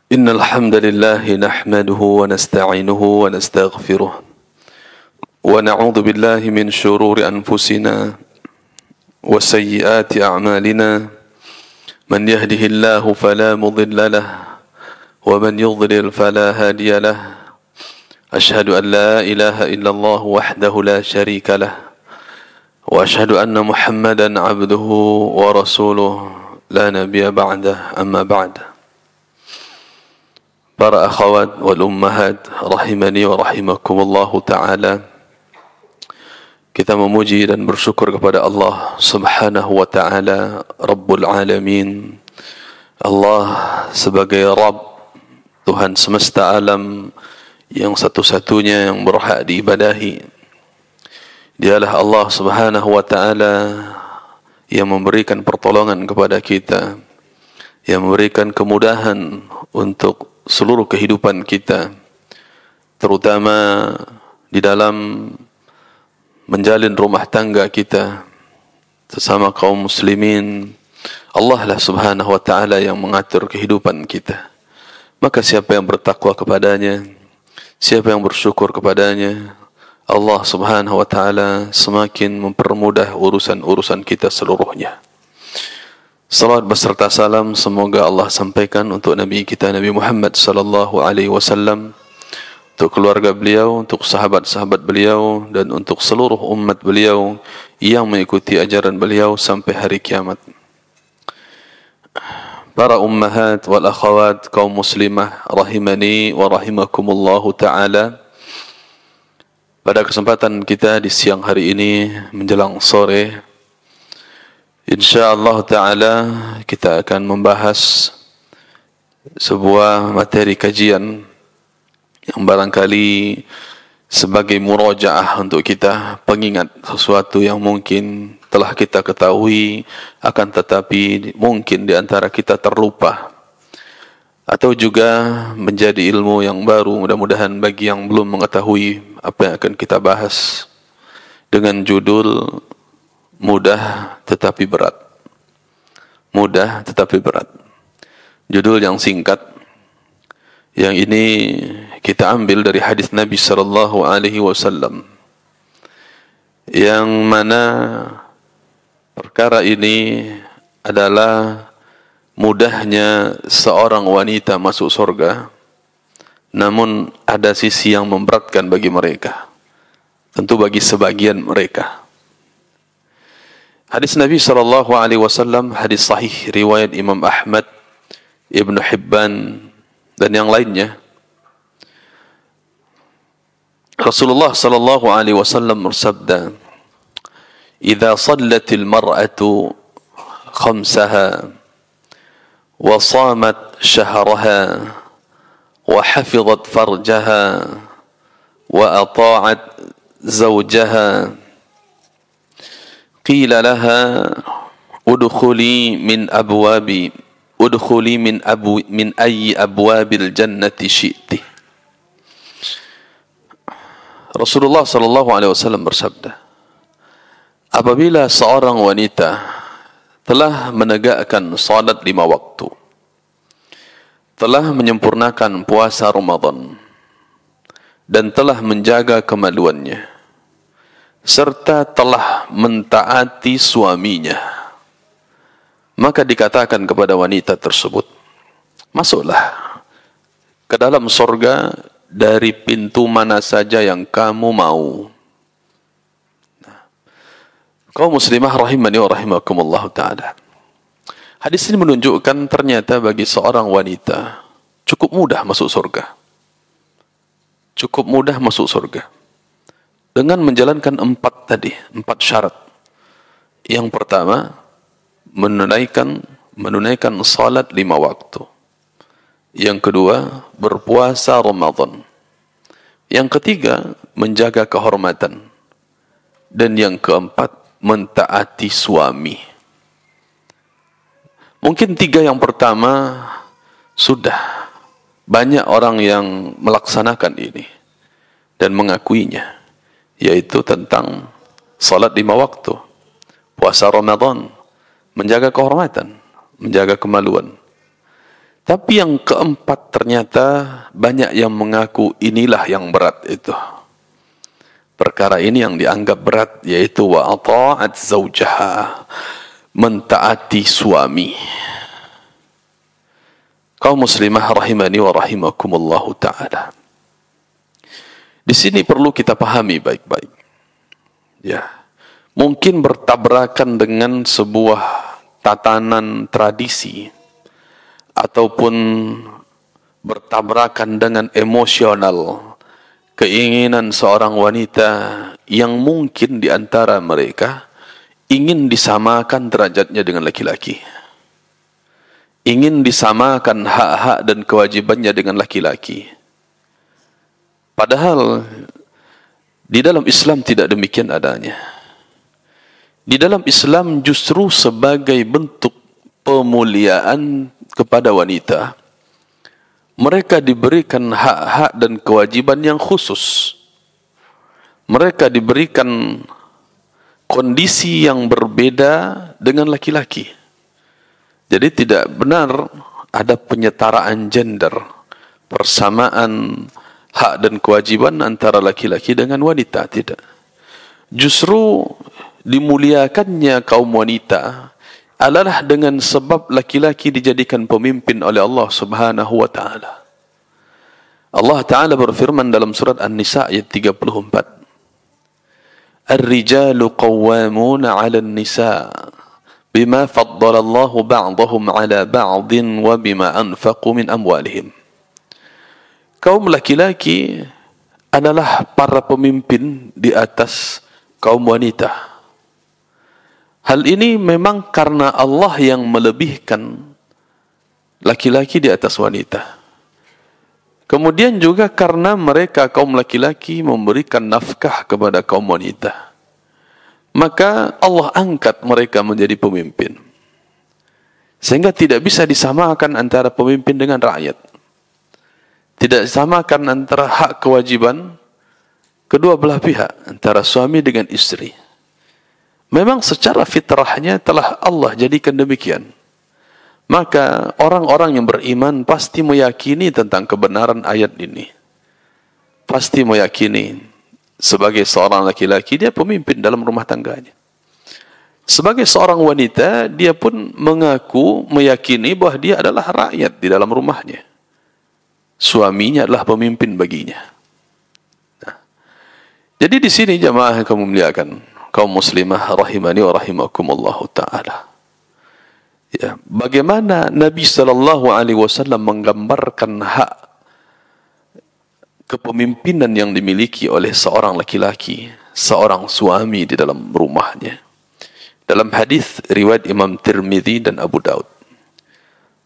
إن الحمد لله نحمده ونستعينه ونستغفره ونعوذ بالله من شرور أنفسنا وسيئات أعمالنا من يهده الله فلا مضل له ومن يضلل فلا هادي له أشهد أن لا إله إلا الله وحده لا شريك له وأشهد أن محمدا عبده ورسوله لا نبي بعده أما بعد. Para akhwat wal ummahat rahimani wa rahimakumullahu ta'ala, kita memuji dan bersyukur kepada Allah subhanahu wa ta'ala, Rabbul Alamin. Allah sebagai Rabb, Tuhan semesta alam yang satu-satunya yang berhak diibadahi. Dialah Allah subhanahu wa ta'ala yang memberikan pertolongan kepada kita, yang memberikan kemudahan untuk seluruh kehidupan kita, terutama di dalam menjalin rumah tangga kita sesama kaum muslimin. Allah lah subhanahu wa ta'ala yang mengatur kehidupan kita. Maka siapa yang bertakwa kepadanya, siapa yang bersyukur kepadanya, Allah subhanahu wa ta'ala semakin mempermudah urusan-urusan kita seluruhnya. Salawat beserta salam semoga Allah sampaikan untuk Nabi kita Nabi Muhammad sallallahu alaihi wasallam, untuk keluarga beliau, untuk sahabat-sahabat beliau, dan untuk seluruh umat beliau yang mengikuti ajaran beliau sampai hari kiamat. Para ummahat wal akhawat kaum muslimah rahimani wa rahimakumullahu ta'ala, pada kesempatan kita di siang hari ini menjelang sore, InsyaAllah ta'ala kita akan membahas sebuah materi kajian yang barangkali sebagai murajaah untuk kita, pengingat sesuatu yang mungkin telah kita ketahui akan tetapi mungkin di antara kita terlupa, atau juga menjadi ilmu yang baru mudah-mudahan bagi yang belum mengetahui apa yang akan kita bahas, dengan judul mudah tetapi berat. Mudah tetapi berat. Judul yang singkat, yang ini kita ambil dari hadis Nabi sallallahu alaihi wasallam, yang mana perkara ini adalah mudahnya seorang wanita masuk surga, namun ada sisi yang memberatkan bagi mereka, tentu bagi sebagian mereka. Hadis Nabi sallallahu alaihi wasallam, hadis sahih riwayat Imam Ahmad, Ibnu Hibban dan yang lainnya. Rasulullah sallallahu alaihi wasallam bersabda, "Idza shallatil mar'atu khamsaha wa shamat shahraha wa hafizat farjaha wa ata'at zawjaha qila laha udkhuli min ayyi abwabil jannati syi'ti." Rasulullah sallallahu alaihi wasallam bersabda, apabila seorang wanita telah menegakkan salat 5 waktu, telah menyempurnakan puasa Ramadan, dan telah menjaga kemaluannya, serta telah mentaati suaminya, maka dikatakan kepada wanita tersebut, masuklah ke dalam surga dari pintu mana saja yang kamu mau. Kaum muslimah rahimani wa rahimakumullah ta'ala, hadis ini menunjukkan ternyata bagi seorang wanita cukup mudah masuk surga. Cukup mudah masuk surga dengan menjalankan 4 syarat. Yang pertama, menunaikan salat 5 waktu. Yang kedua, berpuasa Ramadan. Yang ketiga, menjaga kehormatan. Dan yang keempat, mentaati suami. Mungkin 3 yang pertama sudah banyak orang yang melaksanakan ini dan mengakuinya, yaitu tentang salat 5 waktu, puasa Ramadan, menjaga kehormatan, menjaga kemaluan. Tapi yang keempat ternyata banyak yang mengaku inilah yang berat itu. Perkara ini yang dianggap berat, yaitu wa ata'at zawjaha, mentaati suami. Kaum muslimah rahimani wa rahimakumullahu ta'ala. Di sini perlu kita pahami baik-baik. Ya, mungkin bertabrakan dengan sebuah tatanan tradisi, ataupun bertabrakan dengan emosional keinginan seorang wanita yang mungkin di antara mereka ingin disamakan derajatnya dengan laki-laki, ingin disamakan hak-hak dan kewajibannya dengan laki-laki. Padahal di dalam Islam tidak demikian adanya. Di dalam Islam justru sebagai bentuk pemuliaan kepada wanita, mereka diberikan hak-hak dan kewajiban yang khusus. Mereka diberikan kondisi yang berbeda dengan laki-laki. Jadi tidak benar ada penyetaraan gender, persamaan hak dan kewajiban antara laki-laki dengan wanita, tidak. Justru dimuliakannya kaum wanita adalah dengan sebab laki-laki dijadikan pemimpin oleh Allah Subhanahu wa taala. Allah taala berfirman dalam surat An-Nisa ayat 34. Ar-rijalu qawwamuna 'alan nisa bima faddala Allah ba'dahum 'ala ba'din wa bima anfaqu min amwalihim. Kaum laki-laki adalah para pemimpin di atas kaum wanita. Hal ini memang karena Allah yang melebihkan laki-laki di atas wanita. Kemudian juga karena mereka kaum laki-laki memberikan nafkah kepada kaum wanita. Maka Allah angkat mereka menjadi pemimpin. Sehingga tidak bisa disamakan antara pemimpin dengan rakyat. Tidak disamakan antara hak kewajiban kedua belah pihak, antara suami dengan istri. Memang secara fitrahnya telah Allah jadikan demikian. Maka orang-orang yang beriman pasti meyakini tentang kebenaran ayat ini. Pasti meyakini sebagai seorang laki-laki dia pemimpin dalam rumah tangganya. Sebagai seorang wanita dia pun mengaku meyakini bahwa dia adalah rakyat di dalam rumahnya. Suaminya adalah pemimpin baginya. Nah, jadi di sini jamaah yang kamu muliakan, kaum muslimah rahimani wa rahimakumullahu ta'ala. Ya, bagaimana Nabi SAW menggambarkan hak kepemimpinan yang dimiliki oleh seorang laki-laki, seorang suami di dalam rumahnya. Dalam hadis riwayat Imam Tirmidzi dan Abu Daud,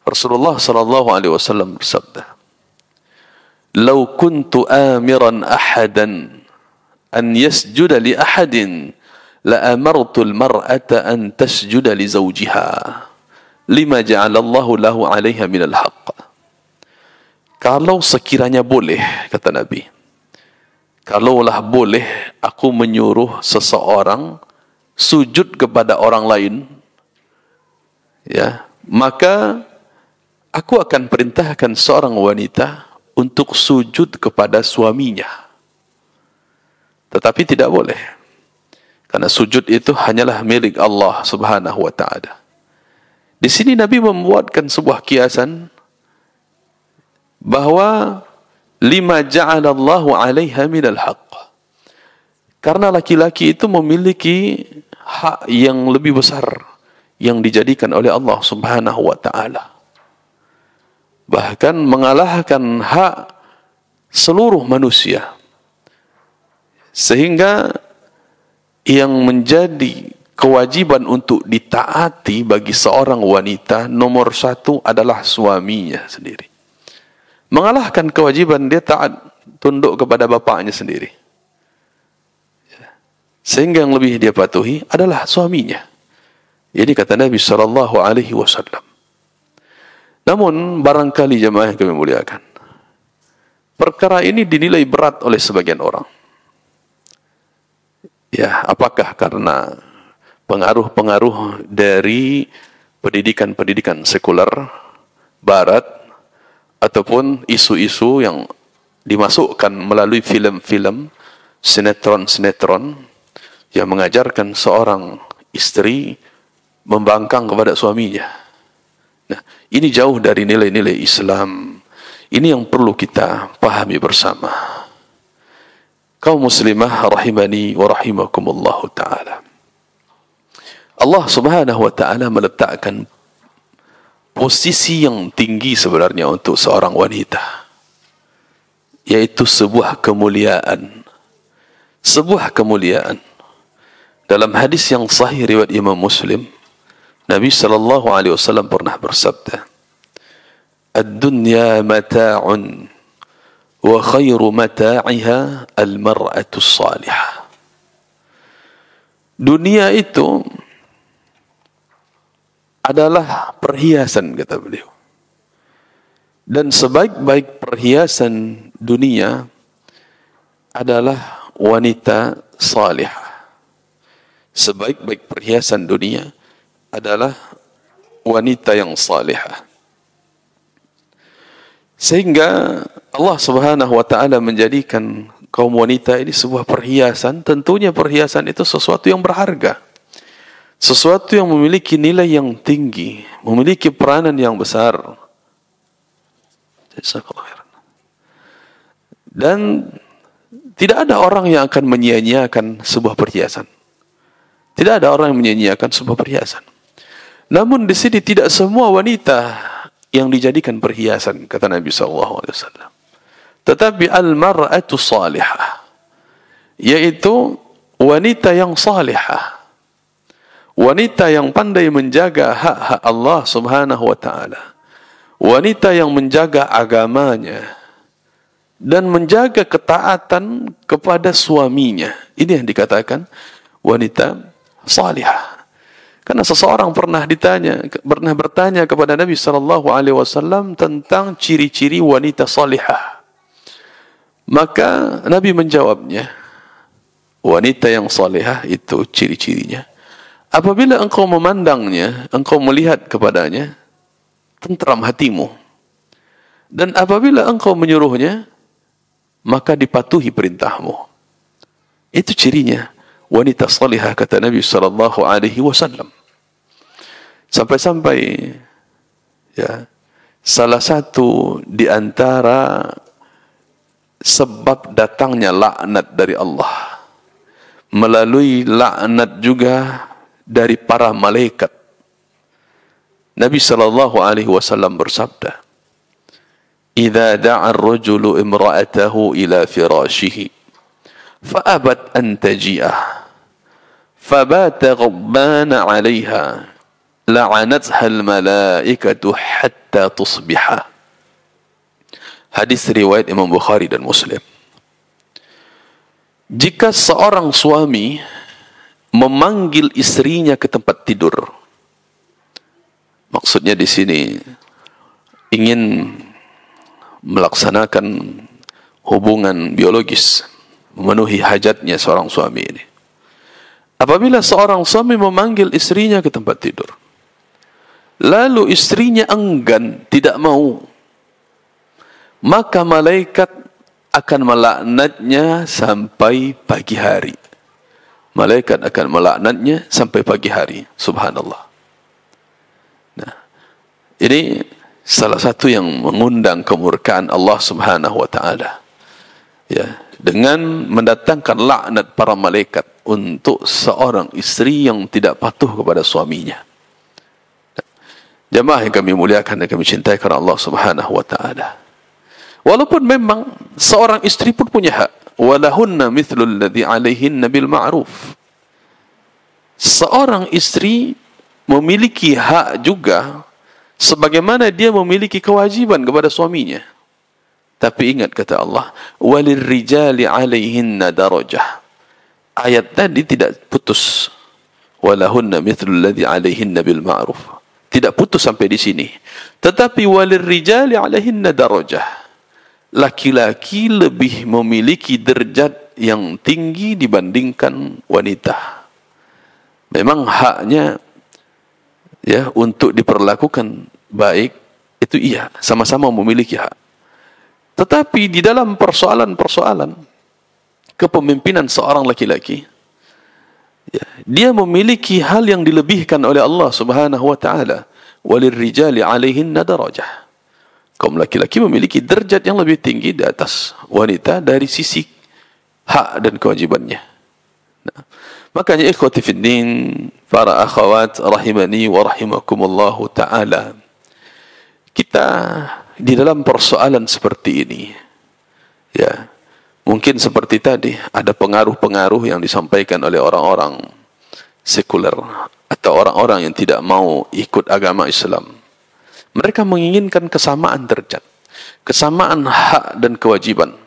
Rasulullah SAW bersabda, "Lau kuntu amiran ahadan an yasjuda li ahadin لأمرت المرأة أن تسجد لزوجها لما جعل الله له عليها من الحق." Kalau sekiranya boleh, kata Nabi, kalaulah boleh aku menyuruh seseorang sujud kepada orang lain, ya, maka aku akan perintahkan seorang wanita untuk sujud kepada suaminya. Tetapi tidak boleh. Karena sujud itu hanyalah milik Allah Subhanahu wa ta'ala. Di sini Nabi membuatkan sebuah kiasan bahwa lima ja'alallahu 'alaiha minal haqq. Karena laki-laki itu memiliki hak yang lebih besar yang dijadikan oleh Allah Subhanahu wa ta'ala. Bahkan mengalahkan hak seluruh manusia. Sehingga yang menjadi kewajiban untuk ditaati bagi seorang wanita nomor satu adalah suaminya sendiri. Mengalahkan kewajiban dia taat tunduk kepada bapaknya sendiri. Sehingga yang lebih dia patuhi adalah suaminya. Ini kata Nabi SAW. Namun barangkali jemaah yang kami muliakan, perkara ini dinilai berat oleh sebagian orang. Ya, apakah karena pengaruh-pengaruh dari pendidikan-pendidikan sekuler Barat ataupun isu-isu yang dimasukkan melalui filem-filem, sinetron-sinetron yang mengajarkan seorang istri membangkang kepada suaminya. Nah, ini jauh dari nilai-nilai Islam. Ini yang perlu kita pahami bersama. Kaum muslimah rahimani wa rahimakumullahu ta'ala. Allah subhanahu wa ta'ala meletakkan posisi yang tinggi sebenarnya untuk seorang wanita, yaitu sebuah kemuliaan. Sebuah kemuliaan. Dalam hadis yang sahih riwayat Imam Muslim, Nabi sallallahu alaihi wasallam pernah bersabda, "Ad-dunya mata'un wa khairu mata'iha al-mar'atu salihah." Dunia itu adalah perhiasan, kata beliau. Dan sebaik-baik perhiasan dunia adalah wanita salihah. Sebaik-baik perhiasan dunia adalah wanita yang salihah. Sehingga Allah subhanahu wa ta'ala menjadikan kaum wanita ini sebuah perhiasan. Tentunya perhiasan itu sesuatu yang berharga, sesuatu yang memiliki nilai yang tinggi, memiliki peranan yang besar. Dan tidak ada orang yang akan menyia-nyiakan sebuah perhiasan. Tidak ada orang yang menyia-nyiakan sebuah perhiasan. Namun di sini tidak semua wanita yang dijadikan perhiasan, kata Nabi SAW. Tetapi al-mar'atu salihah, yaitu wanita yang salihah, wanita yang pandai menjaga hak-hak Allah subhanahu wa ta'ala, wanita yang menjaga agamanya dan menjaga ketaatan kepada suaminya. Ini yang dikatakan wanita salihah. Karena seseorang pernah bertanya kepada Nabi SAW tentang ciri-ciri wanita salihah. Maka Nabi menjawabnya, wanita yang salihah itu ciri-cirinya: apabila engkau memandangnya, engkau melihat kepadanya, tentram hatimu. Dan apabila engkau menyuruhnya, maka dipatuhi perintahmu. Itu cirinya wanita salihah, kata Nabi SAW. Sampai-sampai ya, salah satu di antara sebab datangnya laknat dari Allah melalui laknat juga dari para malaikat, Nabi SAW bersabda, "Idza da'a ar-rajulu imra'atahu ila firashihi fa'abat an taji'ah fabata ghadbana 'alayha la'anatha al-malaikatu hatta tusbiha." Hadis riwayat Imam Bukhari dan Muslim. Jika seorang suami memanggil istrinya ke tempat tidur, maksudnya di sini ingin melaksanakan hubungan biologis, memenuhi hajatnya seorang suami ini. Apabila seorang suami memanggil istrinya ke tempat tidur, lalu istrinya enggan, tidak mau, maka malaikat akan melaknatnya sampai pagi hari. Malaikat akan melaknatnya sampai pagi hari. Subhanallah. Nah, ini salah satu yang mengundang kemurkaan Allah subhanahu wa ta'ala. Ya, dengan mendatangkan laknat para malaikat untuk seorang istri yang tidak patuh kepada suaminya. Jamaah yang kami muliakan dan kami cintai karena Allah subhanahu wa ta'ala. Walaupun memang seorang istri pun punya hak. Walahunna mithlul ladzi alaihinna bil ma'ruf. Seorang istri memiliki hak juga sebagaimana dia memiliki kewajiban kepada suaminya. Tapi ingat kata Allah, walirrijali alaihinna darajah. Ayat tadi tidak putus. Walahunna mithlul ladzi alaihinna bil ma'ruf. Tidak putus sampai di sini. Tetapi walirrijali alaihinna darajah. Laki-laki lebih memiliki derajat yang tinggi dibandingkan wanita. Memang haknya ya untuk diperlakukan baik Itu iya, sama-sama memiliki hak. Tetapi di dalam persoalan-persoalan kepemimpinan seorang laki-laki, ya, dia memiliki hal yang dilebihkan oleh Allah Subhanahu wa taala. Walirrijali 'alaihinna darajah. Kaum laki-laki memiliki derajat yang lebih tinggi di atas wanita dari sisi hak dan kewajibannya. Nah, makanya ikhwati fid din, para akhwat rahimani wa rahimakumullah taala, kita di dalam persoalan seperti ini, ya, mungkin seperti tadi ada pengaruh-pengaruh yang disampaikan oleh orang-orang sekuler atau orang-orang yang tidak mau ikut agama Islam. Mereka menginginkan kesamaan derajat, kesamaan hak dan kewajiban,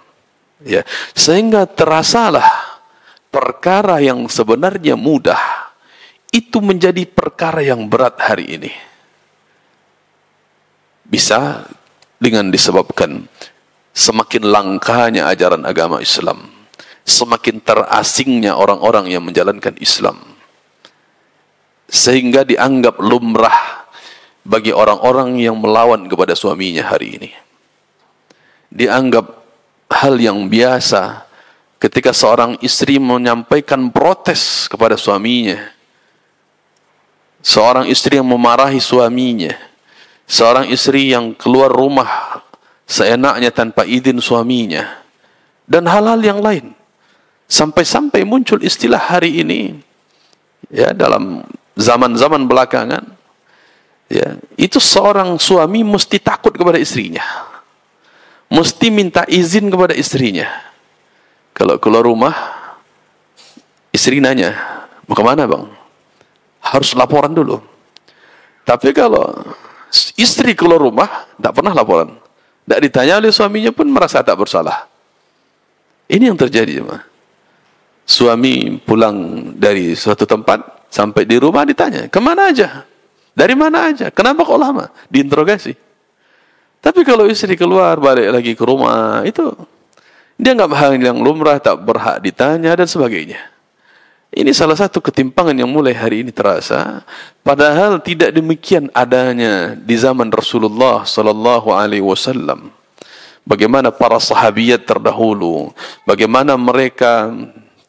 ya, sehingga terasalah perkara yang sebenarnya mudah itu menjadi perkara yang berat hari ini. Bisa dengan disebabkan semakin langkahnya ajaran agama Islam, semakin terasingnya orang-orang yang menjalankan Islam, sehingga dianggap lumrah bagi orang-orang yang melawan kepada suaminya hari ini. Dianggap hal yang biasa ketika seorang istri menyampaikan protes kepada suaminya, seorang istri yang memarahi suaminya, seorang istri yang keluar rumah seenaknya tanpa izin suaminya, dan hal-hal yang lain. Sampai-sampai muncul istilah hari ini, ya, dalam zaman-zaman belakangan, ya, itu seorang suami mesti takut kepada istrinya, mesti minta izin kepada istrinya. Kalau keluar rumah, istri nanya, mau kemana bang? Harus laporan dulu. Tapi kalau istri keluar rumah, tak pernah laporan, tak ditanya oleh suaminya pun merasa tak bersalah. Ini yang terjadi, jemaah. Suami pulang dari suatu tempat, sampai di rumah ditanya, kemana aja? Dari mana aja? Kenapa kok lama? Diinterogasi. Tapi kalau istri keluar, balik lagi ke rumah, itu dia nggak hal yang lumrah, tak berhak ditanya, dan sebagainya. Ini salah satu ketimpangan yang mulai hari ini terasa, padahal tidak demikian adanya di zaman Rasulullah sallallahu alaihi wasallam. Bagaimana para sahabiyat terdahulu, bagaimana mereka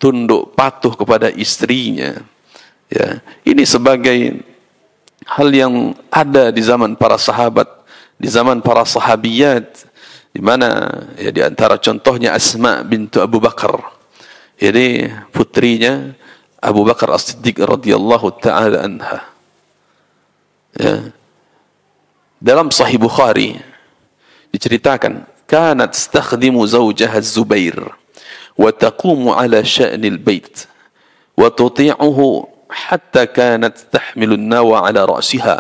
tunduk patuh kepada istrinya. Ya, ini sebagai hal yang ada di zaman para sahabat, di zaman para sahabiyat, di mana, ya, di antara contohnya Asma bintu Abu Bakar. Jadi putrinya Abu Bakar As-Siddiq radhiyallahu taala anha. Ya. Dalam Sahih Bukhari diceritakan, kanat tastakhdimu zawjaha Az-Zubair wa taqumu ala sya'nil bait wa tuti'uhu حتى كانت تحمل النوى على رأسها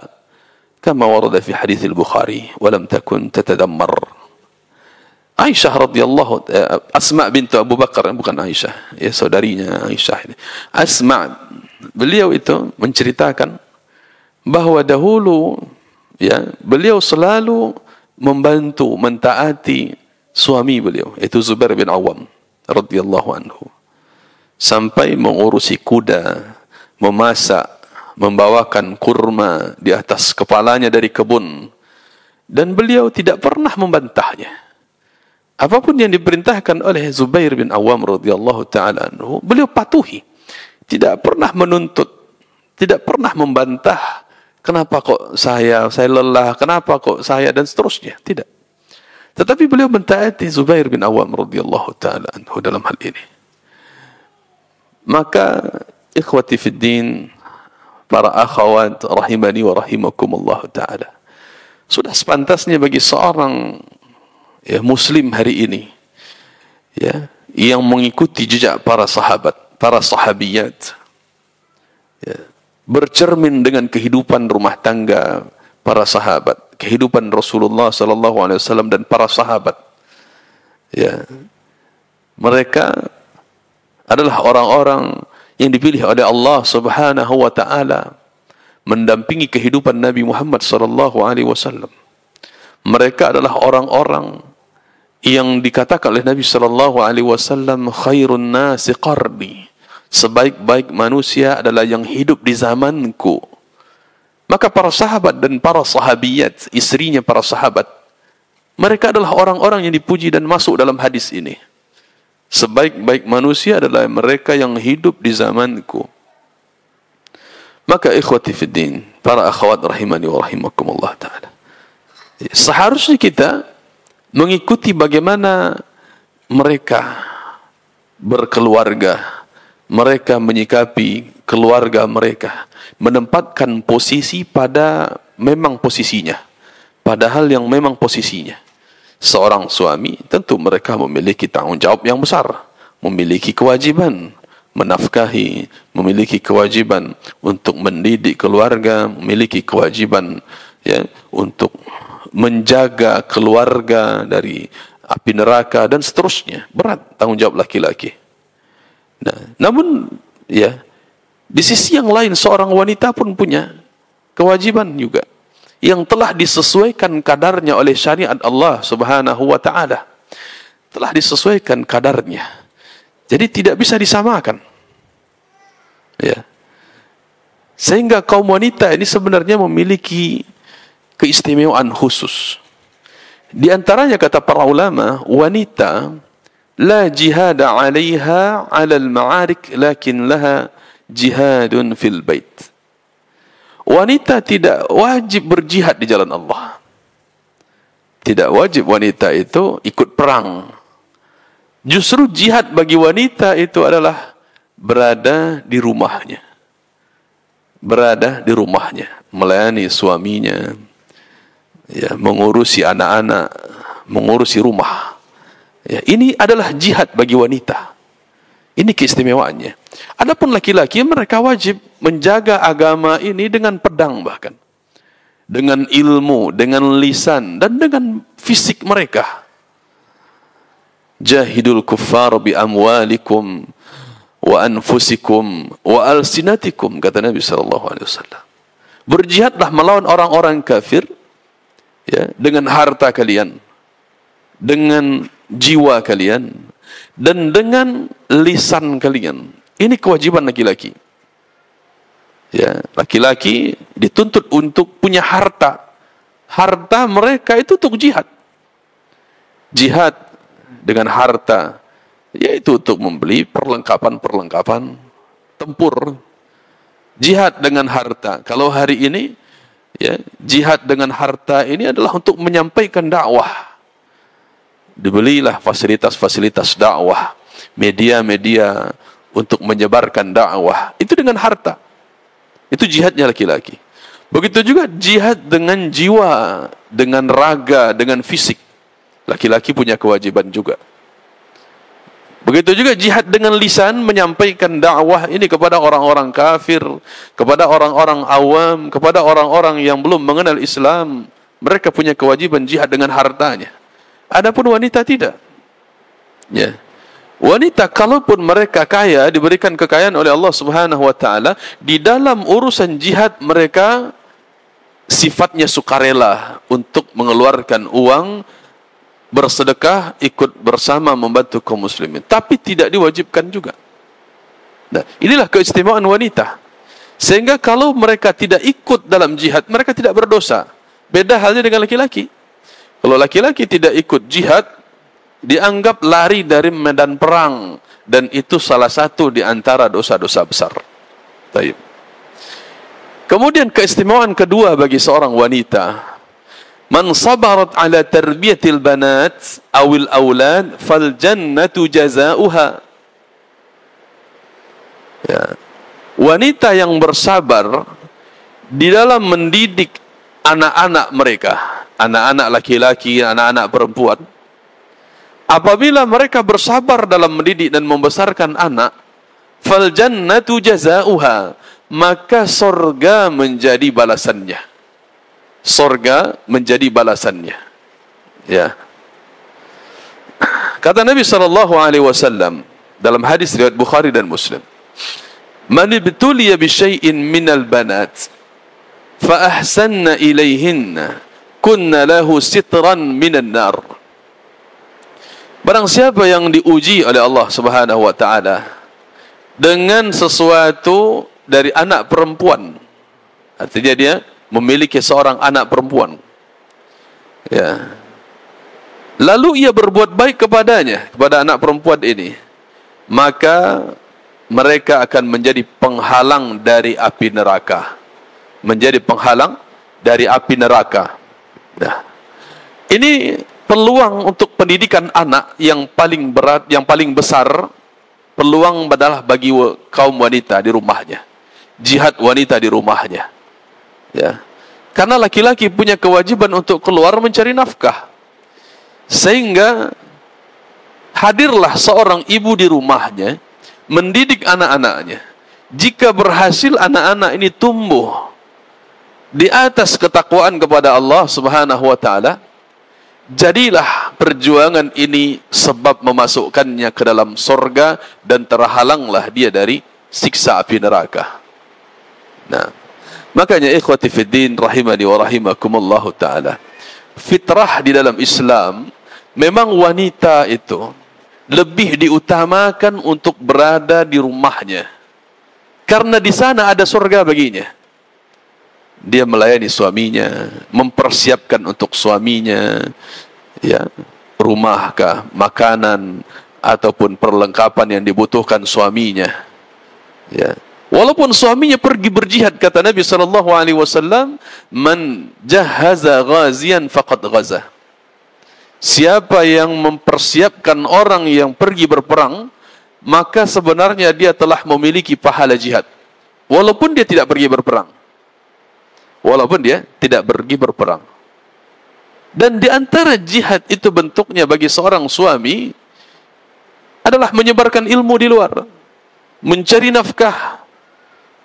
كما ورد في حديث البخاري ولم تكن تتذمر. Aisyah radhiyallahu, Asma bintu Abu Bakar, bukan Aisyah, ya, saudarinya Aisyah ini. Asma, beliau itu menceritakan bahwa dahulu, ya, beliau selalu membantu, mentaati suami beliau, yaitu Zubair bin Awam radhiyallahu anhu, sampai mengurusi kuda, memasak, membawakan kurma di atas kepalanya dari kebun, dan beliau tidak pernah membantahnya. Apapun yang diperintahkan oleh Zubair bin Awam radhiyallahu taala anhu, beliau patuhi, tidak pernah menuntut, tidak pernah membantah, kenapa kok saya lelah, kenapa kok saya, dan seterusnya, tidak. Tetapi beliau mentaati Zubair bin Awam radhiyallahu taala anhu dalam hal ini. Maka ikhwati fid din, para akhwat rahimani wa rahimakumullah taala, sudah sepantasnya bagi seorang, ya, muslim hari ini, ya, yang mengikuti jejak para sahabat, para sahabiyat, ya, bercermin dengan kehidupan rumah tangga para sahabat, kehidupan Rasulullah sallallahu alaihi wasallam dan para sahabat. Ya, mereka adalah orang-orang yang dipilih oleh Allah Subhanahu wa taala mendampingi kehidupan Nabi Muhammad sallallahu alaihi wasallam. Mereka adalah orang-orang yang dikatakan oleh Nabi sallallahu alaihi wasallam, khairun nasi qarni, sebaik-baik manusia adalah yang hidup di zamanku. Maka para sahabat dan para sahabiyat, istrinya para sahabat, mereka adalah orang-orang yang dipuji dan masuk dalam hadis ini. Sebaik-baik manusia adalah mereka yang hidup di zamanku. Maka ikhwati fiddin, para akhwat rahimani wa rahimakumullah ta'ala, seharusnya kita mengikuti bagaimana mereka berkeluarga, mereka menyikapi keluarga mereka, menempatkan posisi pada memang posisinya, padahal yang memang posisinya. Seorang suami tentu mereka memiliki tanggung jawab yang besar, memiliki kewajiban menafkahi, memiliki kewajiban untuk mendidik keluarga, memiliki kewajiban ya untuk menjaga keluarga dari api neraka dan seterusnya. Berat tanggung jawab laki-laki. Nah, namun ya di sisi yang lain seorang wanita pun punya kewajiban juga yang telah disesuaikan kadarnya oleh syariat Allah Subhanahu wa taala. Telah disesuaikan kadarnya. Jadi tidak bisa disamakan. Ya. Sehingga kaum wanita ini sebenarnya memiliki keistimewaan khusus. Di antaranya kata para ulama, wanita la jihada 'alaiha 'ala al-ma'arik lakin laha jihadun fil bait. Wanita tidak wajib berjihad di jalan Allah. Tidak wajib wanita itu ikut perang. Justru jihad bagi wanita itu adalah berada di rumahnya. Berada di rumahnya, melayani suaminya, ya, mengurusi anak-anak, mengurusi rumah. Ya, ini adalah jihad bagi wanita. Ini keistimewaannya. Adapun laki-laki, mereka wajib menjaga agama ini dengan pedang bahkan. Dengan ilmu, dengan lisan, dan dengan fisik mereka. Jahidul kuffar bi amwalikum wa anfusikum wa alsinatikum, kata Nabi SAW. Berjihadlah melawan orang-orang kafir ya, dengan harta kalian, dengan jiwa kalian, dan dengan lisan kalian. Ini kewajiban laki-laki. Ya, laki-laki dituntut untuk punya harta. Harta mereka itu untuk jihad. Jihad dengan harta, yaitu untuk membeli perlengkapan-perlengkapan tempur. Jihad dengan harta. Kalau hari ini, ya, jihad dengan harta ini adalah untuk menyampaikan dakwah. Dibelilah fasilitas-fasilitas dakwah, media-media untuk menyebarkan dakwah. Itu dengan harta. Itu jihadnya laki-laki. Begitu juga jihad dengan jiwa, dengan raga, dengan fisik. Laki-laki punya kewajiban juga. Begitu juga jihad dengan lisan, menyampaikan dakwah ini kepada orang-orang kafir, kepada orang-orang awam, kepada orang-orang yang belum mengenal Islam. Mereka punya kewajiban jihad dengan hartanya. Adapun wanita tidak. Ya. Wanita kalaupun mereka kaya, diberikan kekayaan oleh Allah Subhanahu wa taala, di dalam urusan jihad mereka sifatnya sukarela untuk mengeluarkan uang, bersedekah, ikut bersama membantu kaum muslimin, tapi tidak diwajibkan juga. Nah, inilah keistimewaan wanita. Sehingga kalau mereka tidak ikut dalam jihad, mereka tidak berdosa. Beda halnya dengan laki-laki. Kalau laki-laki tidak ikut jihad, dianggap lari dari medan perang, dan itu salah satu di antara dosa-dosa besar. Baik. Kemudian keistimewaan kedua bagi seorang wanita, man sabarat ala tarbiyatil banat awil aulad fal jannatu jazaa'uha. Ya. Wanita yang bersabar di dalam mendidik anak-anak mereka, anak-anak laki-laki, anak-anak perempuan. Apabila mereka bersabar dalam mendidik dan membesarkan anak, fal jannatu jazaa'uha, maka surga menjadi balasannya. Surga menjadi balasannya. Ya. Kata Nabi SAW dalam hadis riwayat Bukhari dan Muslim, man ibtuliya bi syai'in minal banat fa ahsanna ilaihinna kunna lahu sitran minan nar. Barang siapa yang diuji oleh Allah Subhanahu wa taala dengan sesuatu dari anak perempuan, artinya dia memiliki seorang anak perempuan, ya, lalu ia berbuat baik kepadanya, kepada anak perempuan ini, maka mereka akan menjadi penghalang dari api neraka. Menjadi penghalang dari api neraka. Nah, ini peluang untuk pendidikan anak yang paling berat, yang paling besar, peluang adalah bagi kaum wanita di rumahnya. Jihad wanita di rumahnya. Ya. Karena laki-laki punya kewajiban untuk keluar mencari nafkah. Sehingga hadirlah seorang ibu di rumahnya, mendidik anak-anaknya. Jika berhasil anak-anak ini tumbuh di atas ketakwaan kepada Allah Subhanahu wa taala, jadilah perjuangan ini sebab memasukkannya ke dalam surga dan terhalanglah dia dari siksa api neraka. Nah, makanya ikhwati fiddin rahimani wa rahimakumullah taala, fitrah di dalam Islam memang wanita itu lebih diutamakan untuk berada di rumahnya, karena di sana ada surga baginya. Dia melayani suaminya, mempersiapkan untuk suaminya, ya, rumahkah, makanan, ataupun perlengkapan yang dibutuhkan suaminya. Ya. Walaupun suaminya pergi berjihad, kata Nabi SAW, man jahaza ghazian faqad ghaza. Siapa yang mempersiapkan orang yang pergi berperang, maka sebenarnya dia telah memiliki pahala jihad. Walaupun dia tidak pergi berperang. Walaupun dia tidak pergi berperang. Dan di antara jihad itu bentuknya bagi seorang suami adalah menyebarkan ilmu di luar. Mencari nafkah.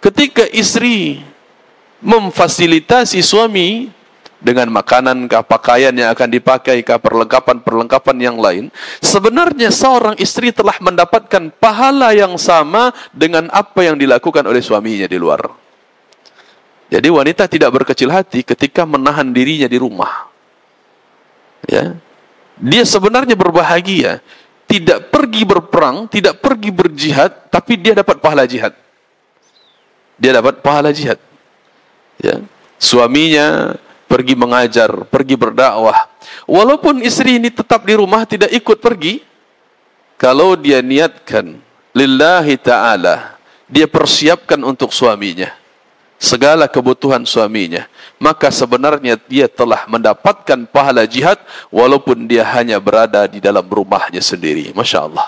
Ketika istri memfasilitasi suami dengan makanan kah, pakaian yang akan dipakai kah, perlengkapan-perlengkapan yang lain, sebenarnya seorang istri telah mendapatkan pahala yang sama dengan apa yang dilakukan oleh suaminya di luar. Jadi wanita tidak berkecil hati ketika menahan dirinya di rumah. Ya, dia sebenarnya berbahagia, tidak pergi berperang, tidak pergi berjihad, tapi dia dapat pahala jihad. Dia dapat pahala jihad. Ya, suaminya pergi mengajar, pergi berdakwah. Walaupun istri ini tetap di rumah, tidak ikut pergi, kalau dia niatkan lillahi ta'ala, dia persiapkan untuk suaminya segala kebutuhan suaminya, maka sebenarnya dia telah mendapatkan pahala jihad walaupun dia hanya berada di dalam rumahnya sendiri. Masya Allah.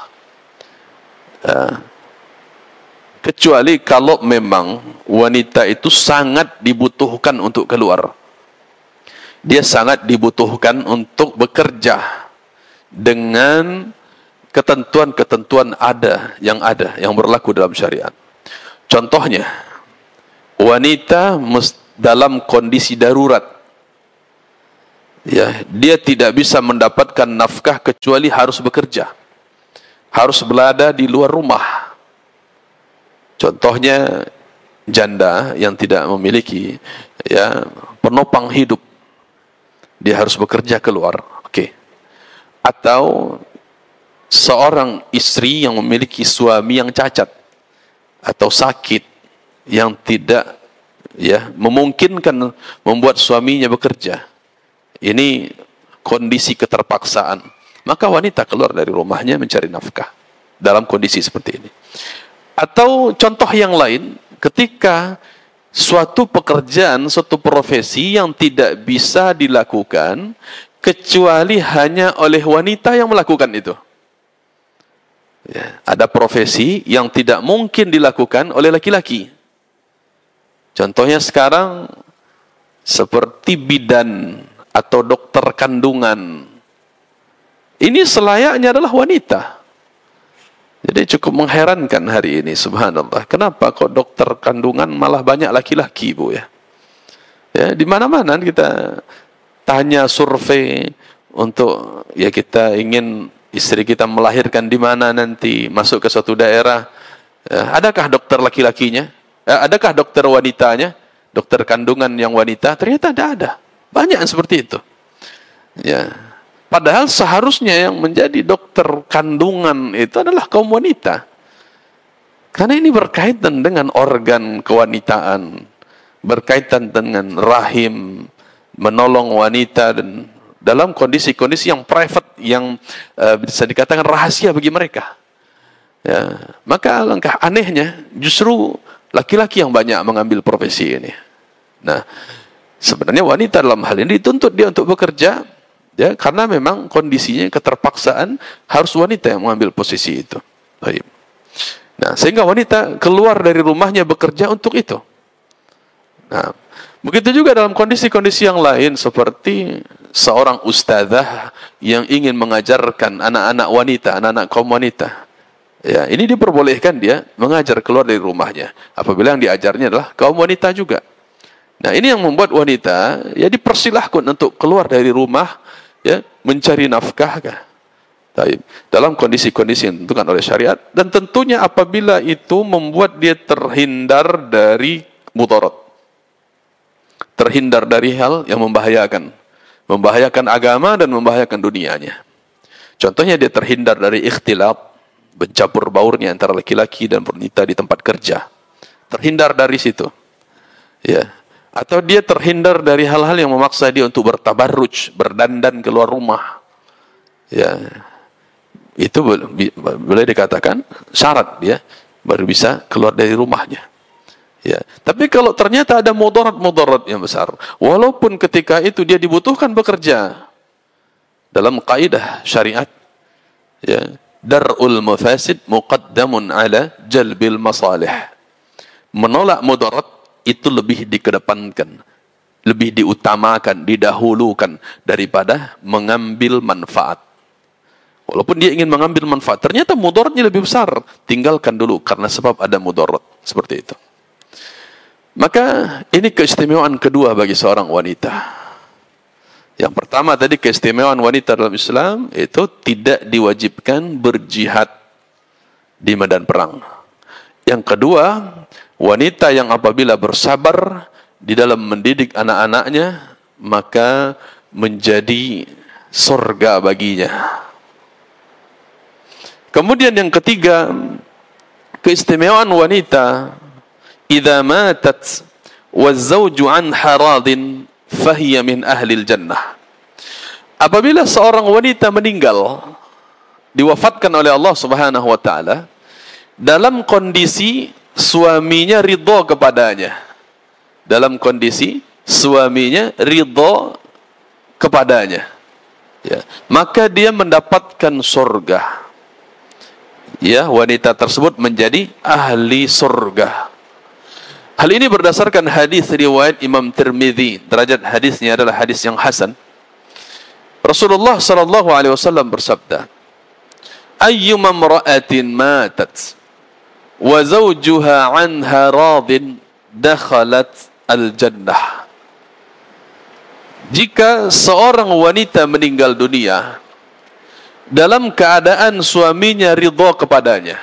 Kecuali kalau memang wanita itu sangat dibutuhkan untuk keluar. Dia sangat dibutuhkan untuk bekerja dengan ketentuan-ketentuan yang berlaku dalam syariat. Contohnya, wanita dalam kondisi darurat, ya, dia tidak bisa mendapatkan nafkah kecuali harus bekerja, harus berada di luar rumah. Contohnya janda yang tidak memiliki, ya, penopang hidup, dia harus bekerja keluar. Oke. Atau seorang istri yang memiliki suami yang cacat atau sakit, yang tidak, ya, memungkinkan membuat suaminya bekerja. Ini kondisi keterpaksaan. Maka wanita keluar dari rumahnya mencari nafkah dalam kondisi seperti ini. Atau contoh yang lain, ketika suatu pekerjaan, suatu profesi yang tidak bisa dilakukan kecuali hanya oleh wanita yang melakukan itu. Ya, ada profesi yang tidak mungkin dilakukan oleh laki-laki. Contohnya sekarang seperti bidan atau dokter kandungan. Ini selayaknya adalah wanita. Jadi cukup mengherankan hari ini, subhanallah. Kenapa kok dokter kandungan malah banyak laki-laki, Bu, ya? Ya, di mana-mana kita tanya, survei untuk, ya, kita ingin istri kita melahirkan di mana nanti, masuk ke suatu daerah. Ya, adakah dokter laki-lakinya? Adakah dokter wanitanya? Dokter kandungan yang wanita? Ternyata tidak ada. Banyak yang seperti itu. Ya. Padahal seharusnya yang menjadi dokter kandungan itu adalah kaum wanita. Karena ini berkaitan dengan organ kewanitaan. berkaitan dengan rahim, menolong wanita, dan dalam kondisi-kondisi yang private, yang bisa dikatakan rahasia bagi mereka. Ya, maka alangkah anehnya justru laki-laki yang banyak mengambil profesi ini. Nah, sebenarnya wanita dalam hal ini dituntut dia untuk bekerja, ya, karena memang kondisinya keterpaksaan harus wanita yang mengambil posisi itu. Baik. Nah, sehingga wanita keluar dari rumahnya bekerja untuk itu. Nah, begitu juga dalam kondisi-kondisi yang lain, seperti seorang ustadzah yang ingin mengajarkan anak-anak wanita, anak-anak kaum wanita. Ya, ini diperbolehkan dia mengajar keluar dari rumahnya apabila yang diajarnya adalah kaum wanita juga. Nah, ini yang membuat wanita ya dipersilahkan untuk keluar dari rumah, ya, mencari nafkah dalam kondisi-kondisi yang ditentukan oleh syariat, dan tentunya apabila itu membuat dia terhindar dari mudarat, terhindar dari hal yang membahayakan agama dan membahayakan dunianya. Contohnya dia terhindar dari ikhtilat, bercampur baurnya antara laki-laki dan wanita di tempat kerja, terhindar dari situ, ya. Atau dia terhindar dari hal-hal yang memaksa dia untuk bertabarruj, berdandan keluar rumah, ya. Itu boleh dikatakan syarat dia baru bisa keluar dari rumahnya. Ya, tapi kalau ternyata ada mudarat yang besar, walaupun ketika itu dia dibutuhkan bekerja, dalam kaidah syariat, ya, dar'ul mafasid muqaddamun ala jalbil masalih. Menolak mudarat itu lebih dikedepankan, lebih diutamakan, didahulukan daripada mengambil manfaat. Walaupun dia ingin mengambil manfaat, ternyata mudaratnya lebih besar, tinggalkan dulu karena sebab ada mudarat, seperti itu. Maka ini keistimewaan kedua bagi seorang wanita. Yang pertama tadi, keistimewaan wanita dalam Islam itu tidak diwajibkan berjihad di medan perang. Yang kedua, wanita yang apabila bersabar di dalam mendidik anak-anaknya, maka menjadi surga baginya. Kemudian yang ketiga, keistimewaan wanita, idza matat waz-zawju anha radin fahiya min ahlil jannah. Apabila seorang wanita meninggal, diwafatkan oleh Allah Subhanahu wa taala dalam kondisi suaminya ridha kepadanya. Dalam kondisi suaminya ridha kepadanya. Ya, maka dia mendapatkan surga. Ya, wanita tersebut menjadi ahli surga. Hal ini berdasarkan hadis riwayat Imam Tirmidzi. Derajat hadisnya adalah hadis yang hasan. Rasulullah sallallahu alaihi wasallam bersabda, "Ayyuma imra'atin matat wa zawjuha 'anha radin dakhalat al-jannah." Jika seorang wanita meninggal dunia dalam keadaan suaminya ridha kepadanya,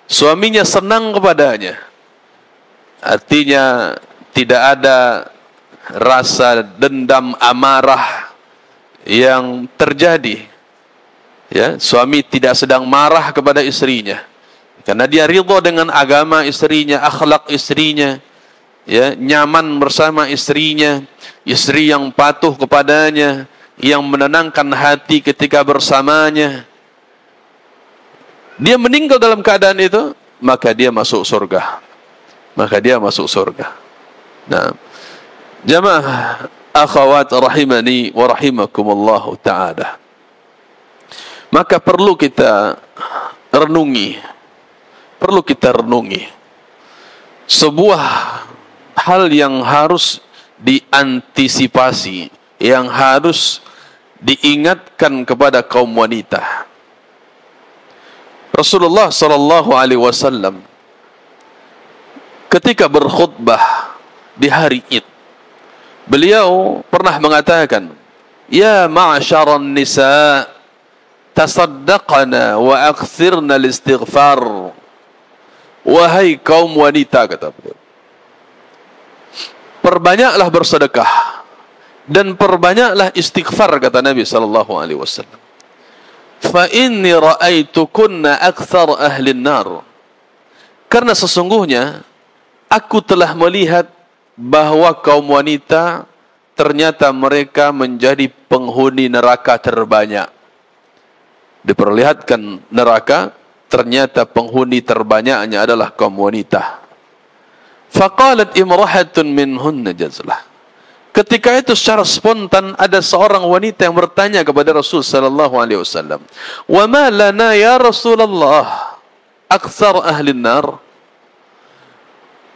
suaminya senang kepadanya, artinya tidak ada rasa dendam, amarah yang terjadi, ya, suami tidak sedang marah kepada istrinya karena dia ridha dengan agama istrinya, akhlak istrinya, ya, nyaman bersama istrinya, istri yang patuh kepadanya, yang menenangkan hati ketika bersamanya. Dia meninggal dalam keadaan itu, maka dia masuk surga. Maka dia masuk surga. Nah, jamaah akhwat rahimani wa rahimakumullah ta'ala. Maka perlu kita renungi sebuah hal yang harus diantisipasi, yang harus diingatkan kepada kaum wanita. Rasulullah sallallahu alaihi wasallam ketika berkhutbah di hari Id, beliau pernah mengatakan, "Ya ma'syaran nisa, tasaddaqna wa akthirna al-istighfar." Wahai kaum wanita, kata beliau, perbanyaklah bersedekah dan perbanyaklah istighfar, kata Nabi sallallahu alaihi wasallam. Fa inni ra'aitukunna akthar ahli an-nar. Karena sesungguhnya aku telah melihat bahwa kaum wanita ternyata mereka menjadi penghuni neraka terbanyak. Diperlihatkan neraka, ternyata penghuni terbanyaknya adalah kaum wanita. Faqalat imrahatun minhunna jazlah. Ketika itu secara spontan ada seorang wanita yang bertanya kepada Rasul sallallahu alaihi wasallam, "Wa ma lana ya Rasulullah aktsar ahli nar?"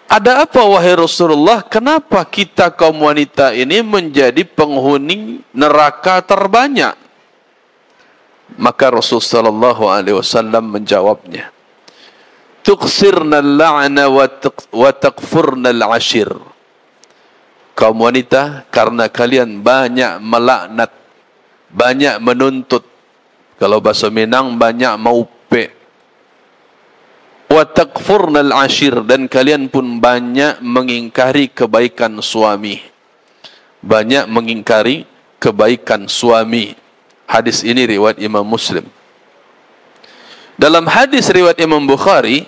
Ada apa wahai Rasulullah, kenapa kita kaum wanita ini menjadi penghuni neraka terbanyak? Maka Rasul sallallahu alaihi wasallam menjawabnya, "Tuqsirna al-la'na wa taqfurna al-ashir." Kaum wanita, karena kalian banyak melaknat, banyak menuntut. Kalau bahasa Minang, banyak maupe. Wa taqfurna al-ashir, dan kalian pun banyak mengingkari kebaikan suami. Banyak mengingkari kebaikan suami. Hadis ini riwayat Imam Muslim. Dalam hadis riwayat Imam Bukhari,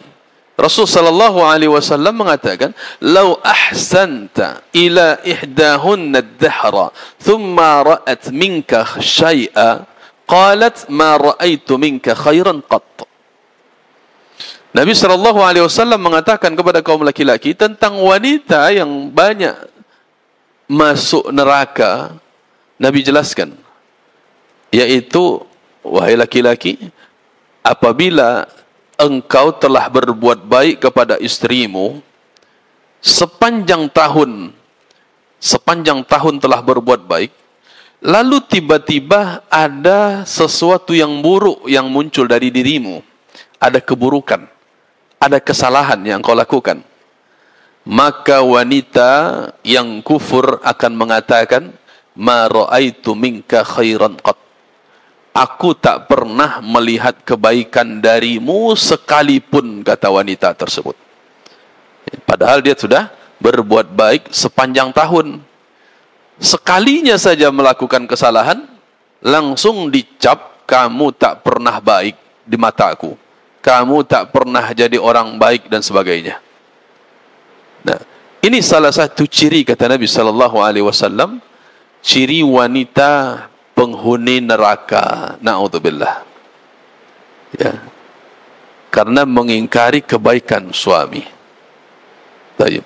Rasul sallallahu alaihi wasallam mengatakan, "Lau ahsanta ila ihdahunna ad-dahra, thumma ra'at minka syai'a, qalat ma ra'aitu minka khairan qatt." Nabi sallallahu alaihi wasallam mengatakan kepada kaum laki-laki tentang wanita yang banyak masuk neraka. Nabi jelaskan, yaitu, wahai laki-laki, apabila engkau telah berbuat baik kepada istrimu sepanjang tahun telah berbuat baik, lalu tiba-tiba ada sesuatu yang buruk yang muncul dari dirimu, ada keburukan, ada kesalahan yang kau lakukan, maka wanita yang kufur akan mengatakan, "Ma ra'aitu minka khairan qat." Aku tak pernah melihat kebaikan darimu sekalipun, kata wanita tersebut. Padahal dia sudah berbuat baik sepanjang tahun. Sekalinya saja melakukan kesalahan, langsung dicap, "Kamu tak pernah baik di mataku. Kamu tak pernah jadi orang baik," dan sebagainya. Nah, ini salah satu ciri, kata Nabi sallallahu alaihi wasallam, ciri wanita penghuni neraka. Na'udzubillah. Ya. Karena mengingkari kebaikan suami. Baik.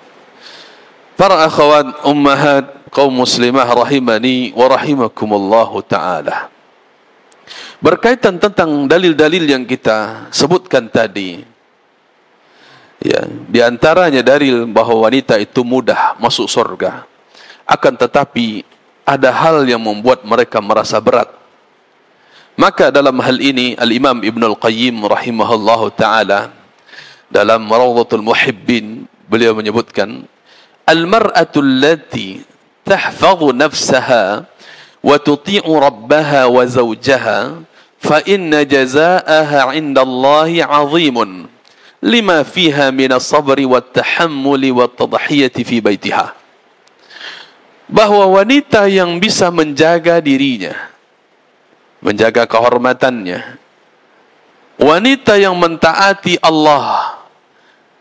Para akhwat ummahat kaum muslimah rahimani wa rahimakumullah taala. Berkaitan tentang dalil-dalil yang kita sebutkan tadi. Ya, di antaranya dalil bahwa wanita itu mudah masuk surga. Akan tetapi ada hal yang membuat mereka merasa berat. Maka dalam hal ini Al-Imam Ibn Al-Qayyim rahimahullahu ta'ala dalam Rawdatul Muhibbin, beliau menyebutkan, "Al-mar'atu allati tahfadhu nafsaha wa tuti'u rabbaha wa zawjaha fa inna jazaaha 'inda Allahi 'azimun lima fiha min as-sabri wat tahammuli wat tadhiyati fi baitiha." Bahwa wanita yang bisa menjaga dirinya, menjaga kehormatannya, wanita yang mentaati Allah,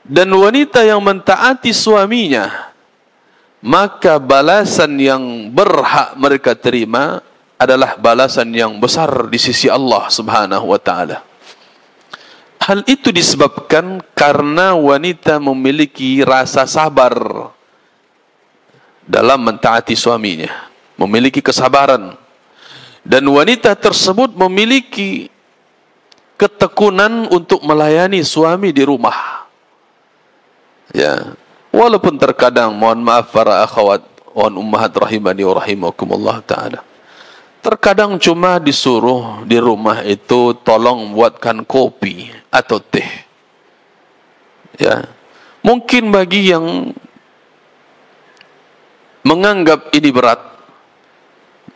dan wanita yang mentaati suaminya, maka balasan yang berhak mereka terima adalah balasan yang besar di sisi Allah subhanahu wa ta'ala. Hal itu disebabkan karena wanita memiliki rasa sabar dalam mentaati suaminya, memiliki kesabaran, dan wanita tersebut memiliki ketekunan untuk melayani suami di rumah. Ya, walaupun terkadang, mohon maaf para akhwat wan ummahat rahimani wa rahimakumullah taala, terkadang cuma disuruh di rumah itu tolong buatkan kopi atau teh. Ya, mungkin bagi yang menganggap ini berat,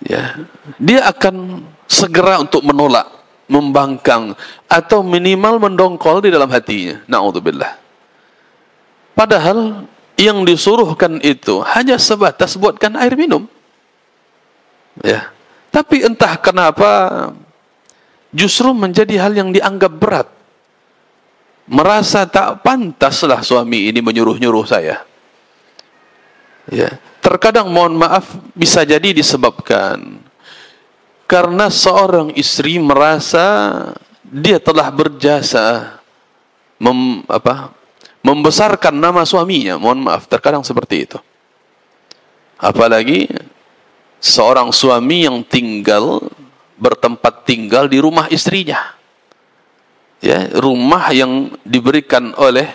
ya, dia akan segera untuk menolak, membangkang, atau minimal mendongkol di dalam hatinya. Na'udzubillah. Padahal yang disuruhkan itu hanya sebatas buatkan air minum. Ya. Tapi entah kenapa justru menjadi hal yang dianggap berat. Merasa tak pantaslah suami ini menyuruh-nyuruh saya. Ya, terkadang mohon maaf bisa jadi disebabkan karena seorang istri merasa dia telah berjasa membesarkan nama suaminya. Mohon maaf, terkadang seperti itu. Apalagi seorang suami yang bertempat tinggal di rumah istrinya. Ya, rumah yang diberikan oleh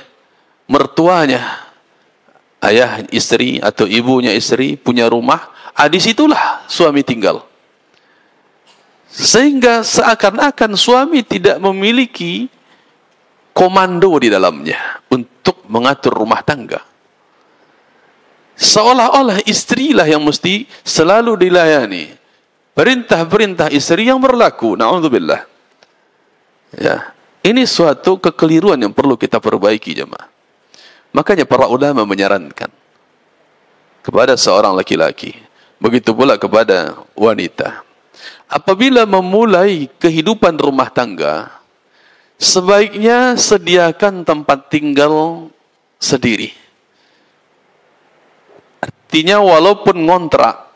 mertuanya. Ayah istri atau ibunya istri punya rumah, disitulah suami tinggal. Sehingga seakan-akan suami tidak memiliki komando di dalamnya untuk mengatur rumah tangga. Seolah-olah istrilah yang mesti selalu dilayani. Perintah-perintah istri yang berlaku. Na'udzubillah. Ya, ini suatu kekeliruan yang perlu kita perbaiki, jemaah. Makanya para ulama menyarankan kepada seorang laki-laki, begitu pula kepada wanita, apabila memulai kehidupan rumah tangga, sebaiknya sediakan tempat tinggal sendiri. Artinya walaupun ngontrak,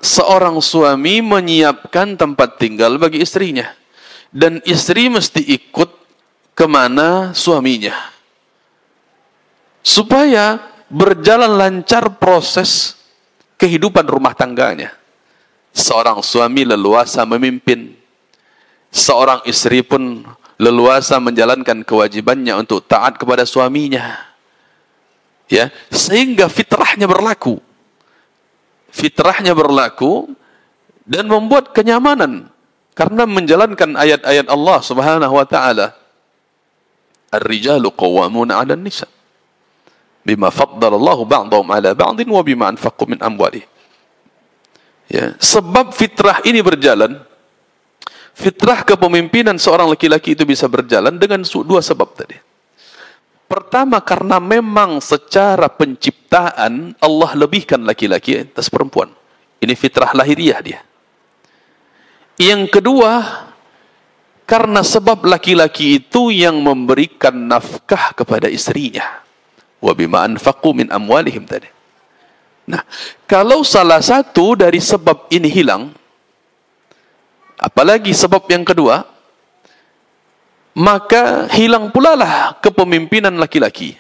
seorang suami menyiapkan tempat tinggal bagi istrinya. Dan istri mesti ikut kemana suaminya. Supaya berjalan lancar proses kehidupan rumah tangganya. Seorang suami leluasa memimpin. Seorang istri pun leluasa menjalankan kewajibannya untuk taat kepada suaminya. Ya, sehingga fitrahnya berlaku. Fitrahnya berlaku dan membuat kenyamanan karena menjalankan ayat-ayat Allah Subhanahu wa taala. Ar-rijalu qawwamuna 'alan nisa bima faddalallahu ba'dahum 'ala ba'din wa bima anfaqu min amwalihim. Ya, sebab fitrah ini berjalan, fitrah kepemimpinan seorang laki-laki itu bisa berjalan dengan dua sebab tadi. Pertama, karena memang secara penciptaan Allah lebihkan laki-laki atas perempuan. Ini fitrah lahiriah dia. Yang kedua, karena sebab laki-laki itu yang memberikan nafkah kepada istrinya. Wa bima anfaqu min amwalihim tadi. Nah, kalau salah satu dari sebab ini hilang, apalagi sebab yang kedua, maka hilang pula lah kepemimpinan laki-laki.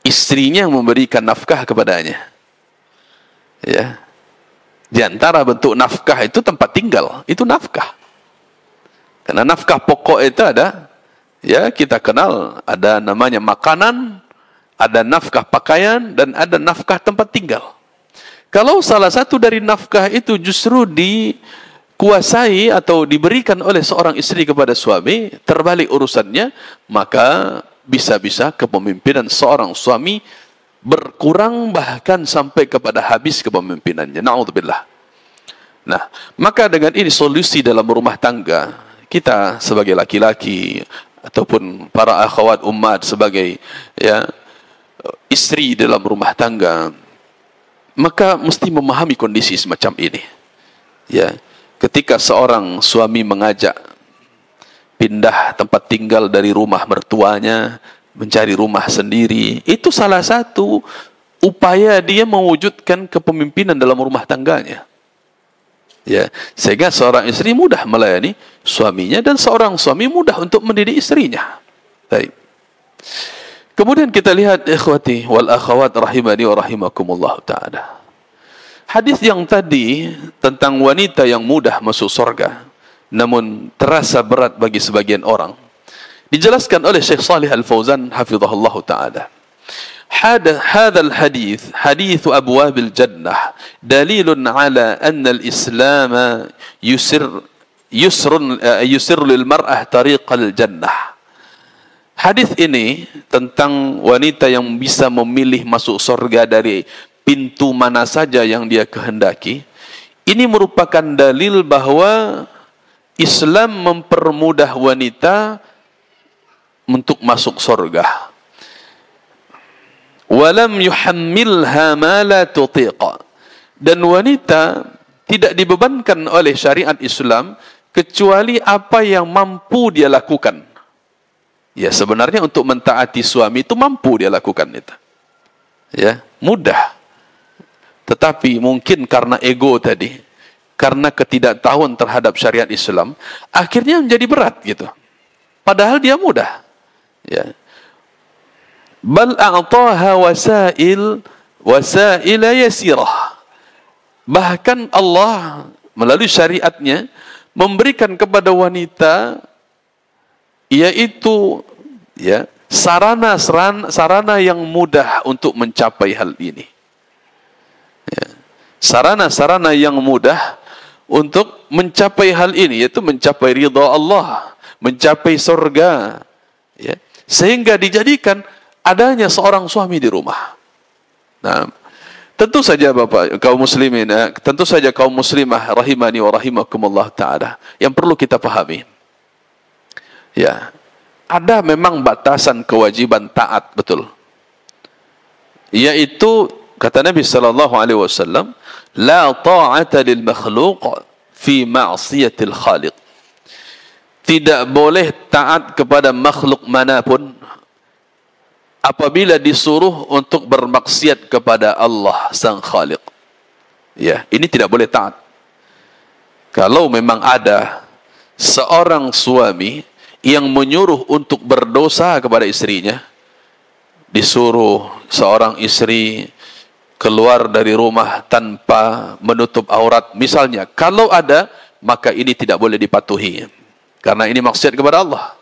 Istrinya yang memberikan nafkah kepadanya. Ya. Di antara bentuk nafkah itu tempat tinggal, itu nafkah. Karena nafkah pokok itu ada, ya kita kenal, ada namanya makanan, ada nafkah pakaian, dan ada nafkah tempat tinggal. Kalau salah satu dari nafkah itu justru dikuasai atau diberikan oleh seorang istri kepada suami, terbalik urusannya, maka bisa-bisa kepemimpinan seorang suami berkurang bahkan sampai kepada habis kepemimpinannya. Na'udzubillah. Nah, maka dengan ini solusi dalam rumah tangga, kita sebagai laki-laki ataupun para akhwat ummat sebagai istri dalam rumah tangga, maka mesti memahami kondisi semacam ini. Ya, ketika seorang suami mengajak pindah tempat tinggal dari rumah mertuanya, mencari rumah sendiri, itu salah satu upaya dia mewujudkan kepemimpinan dalam rumah tangganya. Ya, sehingga seorang istri mudah melayani suaminya dan seorang suami mudah untuk mendidik istrinya. Baik. Kemudian kita lihat ikhwati wal akhawat rahimani wa rahimakumullah ta'ala. Hadis yang tadi tentang wanita yang mudah masuk surga namun terasa berat bagi sebagian orang, dijelaskan oleh Syekh Shalih Al-Fauzan hafizahullah ta'ala. هذا الحديث حديث أبواب الجنة دليل على أن الإسلام يسر للمرأة طريق الجنة. Hadis ini tentang wanita yang bisa memilih masuk surga dari pintu mana saja yang dia kehendaki. Ini merupakan dalil bahwa Islam mempermudah wanita untuk masuk surga. Walam yuhammilha ma la tutiqa. Dan wanita tidak dibebankan oleh syariat Islam kecuali apa yang mampu dia lakukan. Ya, sebenarnya untuk mentaati suami itu mampu dia lakukan itu. Ya, mudah. Tetapi mungkin karena ego tadi, karena ketidaktahuan terhadap syariat Islam, akhirnya menjadi berat gitu. Padahal dia mudah. Ya. Bal a'taha wasaila yasirah. Bahkan Allah melalui syariatnya memberikan kepada wanita yaitu ya sarana yang mudah untuk mencapai hal ini. Ya. Sarana-sarana yang mudah untuk mencapai hal ini, yaitu mencapai ridha Allah, mencapai surga. Ya. Sehingga dijadikan adanya seorang suami di rumah. Nah, tentu saja Bapak kaum muslimin, tentu saja kaum muslimah rahimani wa rahimakumullah taala, yang perlu kita pahami. Ya, ada memang batasan kewajiban taat, betul. Yaitu kata Nabi sallallahu alaihi wasallam, la ta'ata lil makhluq fi ma'siyatil khaliq. Tidak boleh taat kepada makhluk manapun apabila disuruh untuk bermaksiat kepada Allah sang Khaliq. Ya, ini tidak boleh taat. Kalau memang ada seorang suami yang menyuruh untuk berdosa kepada istrinya, disuruh seorang istri keluar dari rumah tanpa menutup aurat misalnya, kalau ada, maka ini tidak boleh dipatuhi, karena ini maksiat kepada Allah.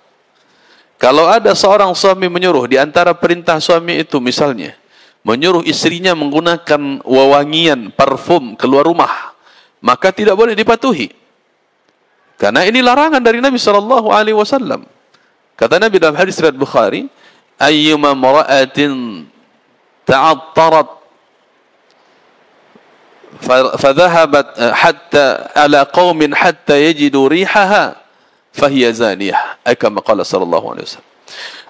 Kalau ada seorang suami menyuruh, di antara perintah suami itu misalnya menyuruh istrinya menggunakan wewangian, parfum keluar rumah, maka tidak boleh dipatuhi. Karena ini larangan dari Nabi SAW. Kata Nabi dalam hadis riwayat Bukhari, ayyuma mara'atin ta'attarat fadhahabat hatta ala qaumin hatta yajidu rihaha fahiya zaniyah, kama qala sallallahu alaihi wasallam.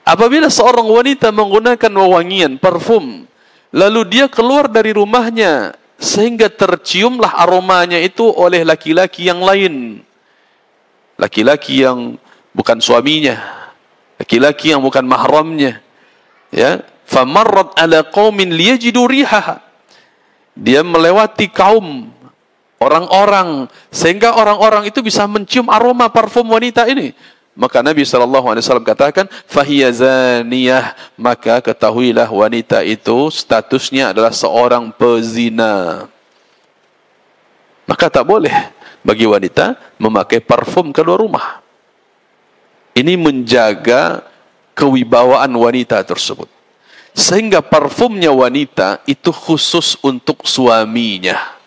Apabila seorang wanita menggunakan wewangian, parfum, lalu dia keluar dari rumahnya sehingga terciumlah aromanya itu oleh laki-laki yang lain, laki-laki yang bukan suaminya, laki-laki yang bukan mahramnya, ya, famarrat ala qaumin liyajidu rihaha, dia melewati kaum orang-orang sehingga orang-orang itu bisa mencium aroma parfum wanita ini, maka Nabi SAW katakan fahiya zaniyah, maka ketahuilah wanita itu statusnya adalah seorang pezina. Maka tak boleh bagi wanita memakai parfum keluar rumah. Ini menjaga kewibawaan wanita tersebut, sehingga parfumnya wanita itu khusus untuk suaminya.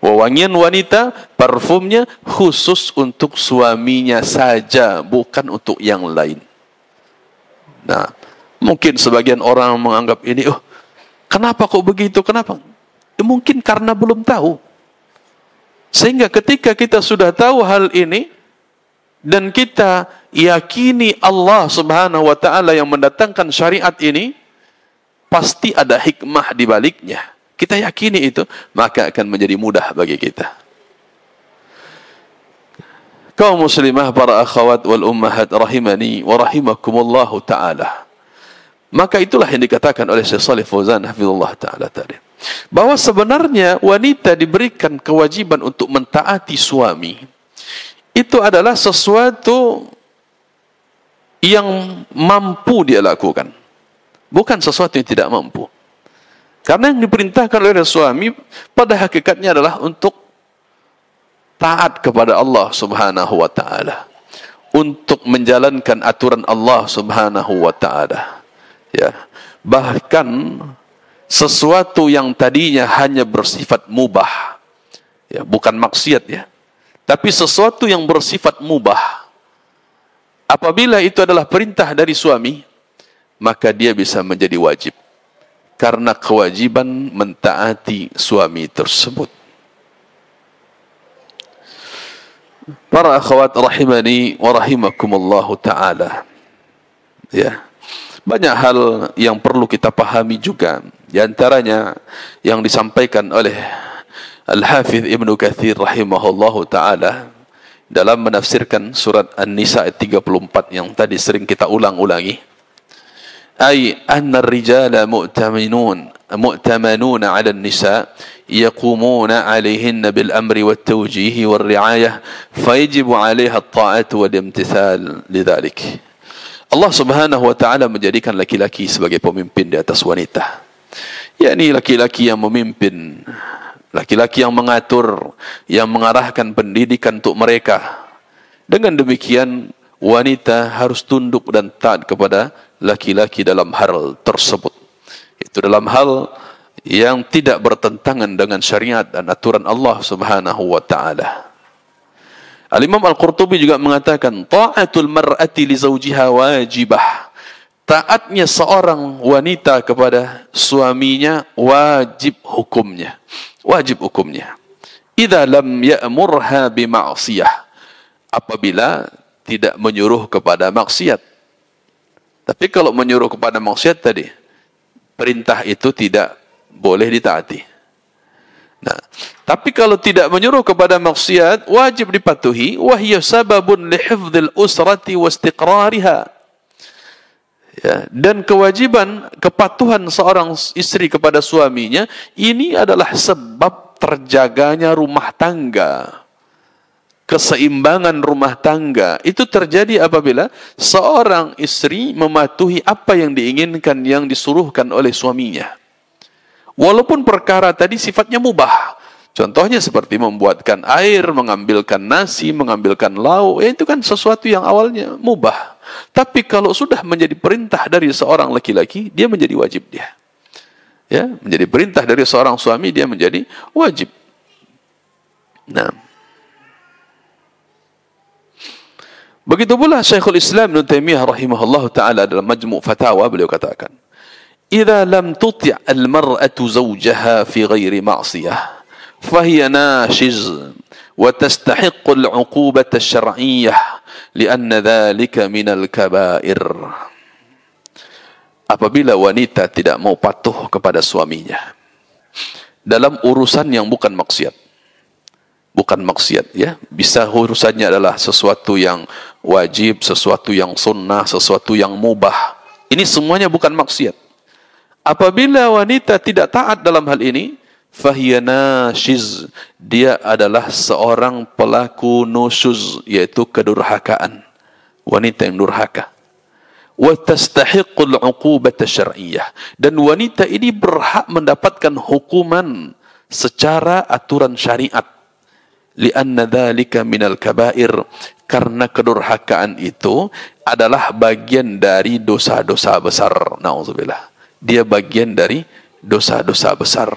Wewangian wanita, parfumnya khusus untuk suaminya saja, bukan untuk yang lain. Nah, mungkin sebagian orang menganggap ini, oh, kenapa kok begitu? Kenapa? Ya, mungkin karena belum tahu. Sehingga ketika kita sudah tahu hal ini dan kita yakini Allah Subhanahu wa taala yang mendatangkan syariat ini, pasti ada hikmah di baliknya. Kita yakini itu, maka akan menjadi mudah bagi kita. Kaum muslimah, para akhwat wal ummahat rahimani wa rahimakumullahu taala. Maka itulah yang dikatakan oleh Syekh Shalih Fauzan hafizullah taala tadi, bahwa sebenarnya wanita diberikan kewajiban untuk mentaati suami. Itu adalah sesuatu yang mampu dia lakukan, bukan sesuatu yang tidak mampu. Karena yang diperintahkan oleh suami pada hakikatnya adalah untuk taat kepada Allah Subhanahu wa taala, untuk menjalankan aturan Allah Subhanahu wa taala. Ya, bahkan sesuatu yang tadinya hanya bersifat mubah, ya, bukan maksiat ya, tapi sesuatu yang bersifat mubah, apabila itu adalah perintah dari suami, maka dia bisa menjadi wajib karena kewajiban mentaati suami tersebut. Para akhwat rahimani wa rahimakumullahu taala. Ya. Banyak hal yang perlu kita pahami juga. Di antaranya yang disampaikan oleh Al-Hafidh Ibnu Katsir rahimahullahu taala dalam menafsirkan surat An-Nisa ayat 34 yang tadi sering kita ulang-ulangi. أي أن الرجال مؤتمنون على النساء يقومون عليهن بالأمر والتوجيه والرعاية فيجب عليها الطاعة والامتثال لذلك. Allah Subhanahu wa taala menjadikan laki-laki sebagai pemimpin di atas wanita. Yakni laki-laki yang memimpin, laki-laki yang mengatur, yang mengarahkan pendidikan untuk mereka. Dengan demikian wanita harus tunduk dan taat kepada laki-laki dalam hal tersebut. Itu dalam hal yang tidak bertentangan dengan syariat dan aturan Allah Subhanahu wa taala. Al-Imam Al-Qurtubi juga mengatakan ta'atul mar'ati li zawjiha wajibah. Taatnya seorang wanita kepada suaminya wajib hukumnya. Wajib hukumnya. Idza lam ya'murha bi ma'siyah. Apabila tidak menyuruh kepada maksiat. Tapi kalau menyuruh kepada maksiat tadi, perintah itu tidak boleh ditaati. Nah, tapi kalau tidak menyuruh kepada maksiat, wajib dipatuhi. Wahya sababun li hifdzil usrati wa istiqrariha. Ya, dan kewajiban kepatuhan seorang istri kepada suaminya ini adalah sebab terjaganya rumah tangga. Keseimbangan rumah tangga itu terjadi apabila seorang istri mematuhi apa yang diinginkan, yang disuruhkan oleh suaminya. Walaupun perkara tadi sifatnya mubah. Contohnya seperti membuatkan air, mengambilkan nasi, mengambilkan lauk. Ya, itu kan sesuatu yang awalnya mubah. Tapi kalau sudah menjadi perintah dari seorang laki-laki, dia menjadi wajib dia. Ya, menjadi perintah dari seorang suami, dia menjadi wajib. Nah, begitu pula Syekhul Islam Ibnu Taimiyah rahimahullah taala dalam Majmu' Fatawa beliau katakan, إذا لم تطع المرأة زوجها في غير معصية فهي ناشز وتستحق العقوبة الشرعية لأن ذلك من الكبائر. Apabila wanita tidak mau patuh kepada suaminya dalam urusan yang bukan maksiat, ya, bisa urusannya adalah sesuatu yang wajib, sesuatu yang sunnah, sesuatu yang mubah, ini semuanya bukan maksiat. Apabila wanita tidak taat dalam hal ini, fahiya nashiz, dia adalah seorang pelaku nusyuz, yaitu kedurhakaan, wanita yang durhaka. Wa tastahiqqul 'uqubata syar'iyyah, dan wanita ini berhak mendapatkan hukuman secara aturan syariat. Li'anna dzalika minal kaba'ir, karena kedurhakaan itu adalah bagian dari dosa-dosa besar. Nauzubillah. Dia bagian dari dosa-dosa besar.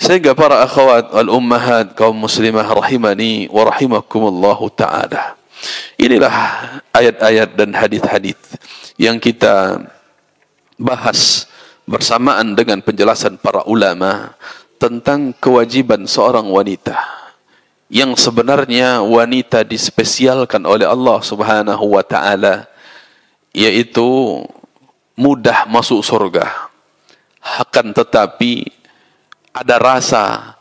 Sehingga para akhwat wal ummahat kaum muslimah rahimani wa rahimakumullahu ta'ala, inilah ayat-ayat dan hadis-hadis yang kita bahas bersamaan dengan penjelasan para ulama tentang kewajiban seorang wanita, yang sebenarnya wanita dispesialkan oleh Allah Subhanahu wa ta'ala, yaitu mudah masuk surga. Akan tetapi ada rasa,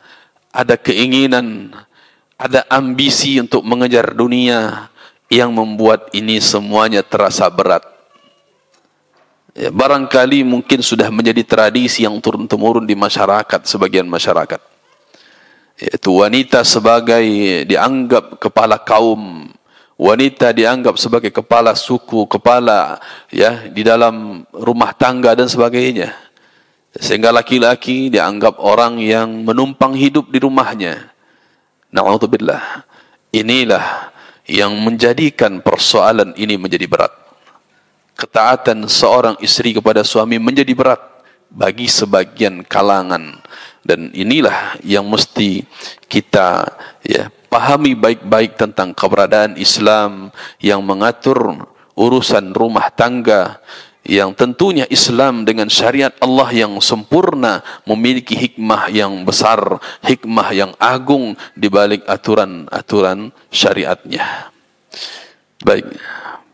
ada keinginan, ada ambisi untuk mengejar dunia yang membuat ini semuanya terasa berat. Ya, barangkali mungkin sudah menjadi tradisi yang turun-temurun di masyarakat, sebagian masyarakat. Yaitu wanita sebagai dianggap kepala kaum, wanita dianggap sebagai kepala suku, kepala ya di dalam rumah tangga dan sebagainya. Sehingga laki-laki dianggap orang yang menumpang hidup di rumahnya. Na'udzubillah. Inilah yang menjadikan persoalan ini menjadi berat. Ketaatan seorang istri kepada suami menjadi berat bagi sebagian kalangan, dan inilah yang mesti kita ya pahami baik-baik tentang keberadaan Islam yang mengatur urusan rumah tangga, yang tentunya Islam dengan syariat Allah yang sempurna memiliki hikmah yang besar, hikmah yang agung di balik aturan-aturan syariatnya. Baik,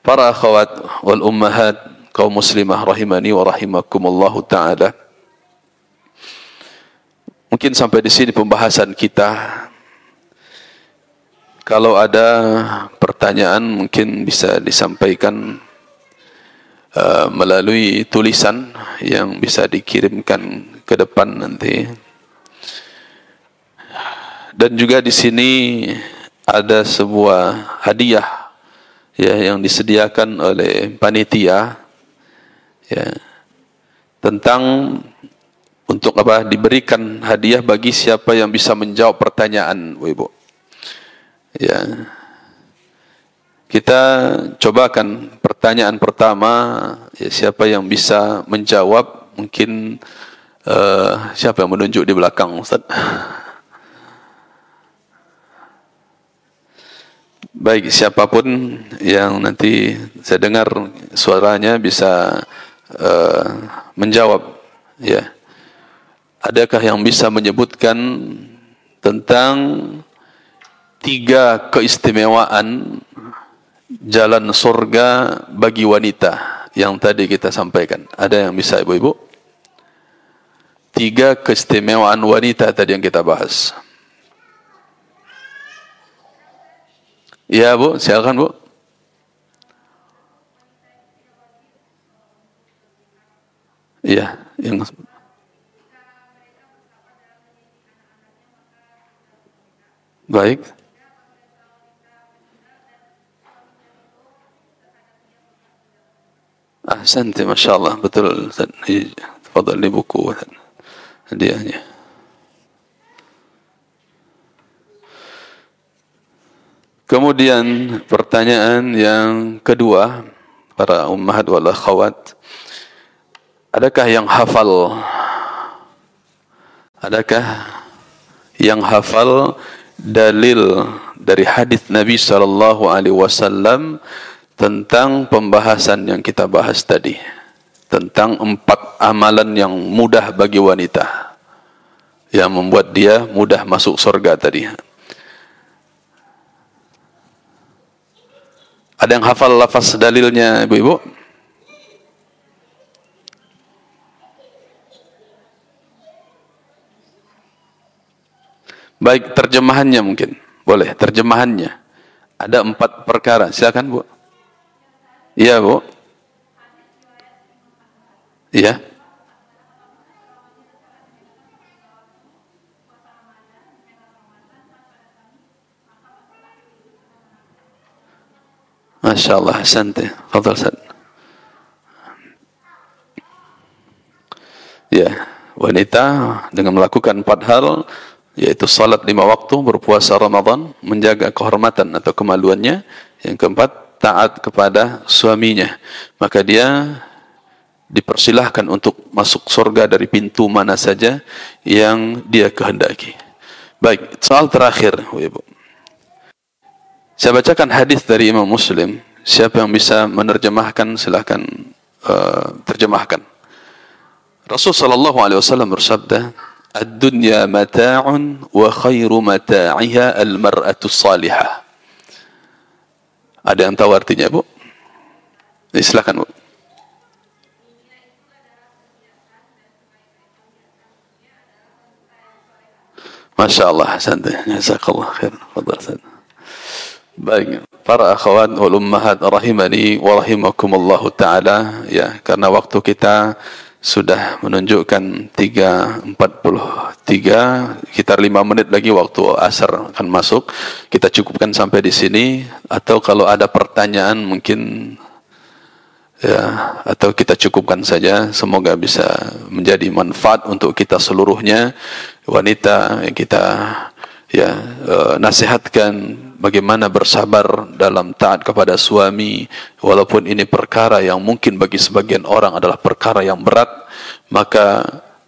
para akhwat wal ummahat kaum muslimah rahimani wa rahimakumullahu ta'ala, mungkin sampai di sini pembahasan kita. Kalau ada pertanyaan mungkin bisa disampaikan melalui tulisan yang bisa dikirimkan ke depan nanti. Dan juga di sini ada sebuah hadiah ya yang disediakan oleh panitia ya tentang untuk apa, diberikan hadiah bagi siapa yang bisa menjawab pertanyaan, Bu Ibu. Ya. Kita cobakan pertanyaan pertama, ya, siapa yang bisa menjawab, mungkin siapa yang menunjuk di belakang, Ustaz? Baik, siapapun yang nanti saya dengar suaranya bisa menjawab, ya. Adakah yang bisa menyebutkan tentang 3 keistimewaan jalan surga bagi wanita yang tadi kita sampaikan? Ada yang bisa, Ibu-ibu? 3 keistimewaan wanita tadi yang kita bahas. Ya, Bu, silakan, Bu. Iya, yang baik. Ahsanti, Masya Allah, betul. Tafadhal di buku hadiahnya. Kemudian pertanyaan yang kedua, para ummahat wal akhawat, adakah yang hafal? Adakah yang hafal dalil dari hadis Nabi sallallahu alaihi wasallam tentang pembahasan yang kita bahas tadi, tentang 4 amalan yang mudah bagi wanita, yang membuat dia mudah masuk surga tadi? Ada yang hafal lafaz dalilnya, Ibu-ibu? Baik, terjemahannya mungkin. Boleh, terjemahannya. Ada 4 perkara. Silakan, Bu. Iya, Bu. Iya. Masya Allah, santai. Fadhal, Ustaz. Ya, wanita dengan melakukan 4 hal, yaitu salat 5 waktu, berpuasa Ramadan, menjaga kehormatan atau kemaluannya. Yang keempat, taat kepada suaminya. Maka dia dipersilahkan untuk masuk surga dari pintu mana saja yang dia kehendaki. Baik, soal terakhir, Ibu. Saya bacakan hadis dari Imam Muslim. Siapa yang bisa menerjemahkan, silakan terjemahkan. Rasul sallallahu alaihi wasallam bersabda, "Ad-dunya mata'un wa khairu mata'iha al-mar'atu salihah." Ada yang tahu artinya, Bu? Silakan, Bu. Masya Allah, santai. Jazakallah khair. Fadhal, santai. Baik, para akhwat wal ummahat rahimani wa rahimakumullah taala, ya, karena waktu kita sudah menunjukkan 3:43, sekitar 5 menit lagi waktu asar akan masuk. Kita cukupkan sampai di sini, atau kalau ada pertanyaan mungkin ya, atau kita cukupkan saja. Semoga bisa menjadi manfaat untuk kita seluruhnya. Wanita yang kita nasihatkan bagaimana bersabar dalam taat kepada suami, walaupun ini perkara yang mungkin bagi sebagian orang adalah perkara yang berat, maka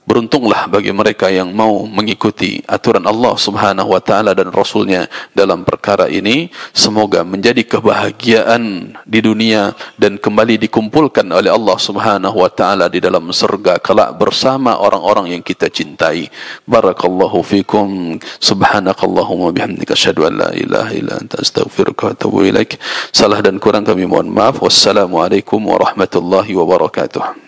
beruntunglah bagi mereka yang mau mengikuti aturan Allah Subhanahu wa taala dan Rasulnya dalam perkara ini. Semoga menjadi kebahagiaan di dunia dan kembali dikumpulkan oleh Allah Subhanahu wa taala di dalam surga kelak bersama orang-orang yang kita cintai. Barakallahu fikum. Subhanakallahumma bihamdika asyhadu an la ilaha illa anta astaghfiruka wa atubu ilaik. Salah dan kurang kami mohon maaf. Wassalamualaikum warahmatullahi wabarakatuh.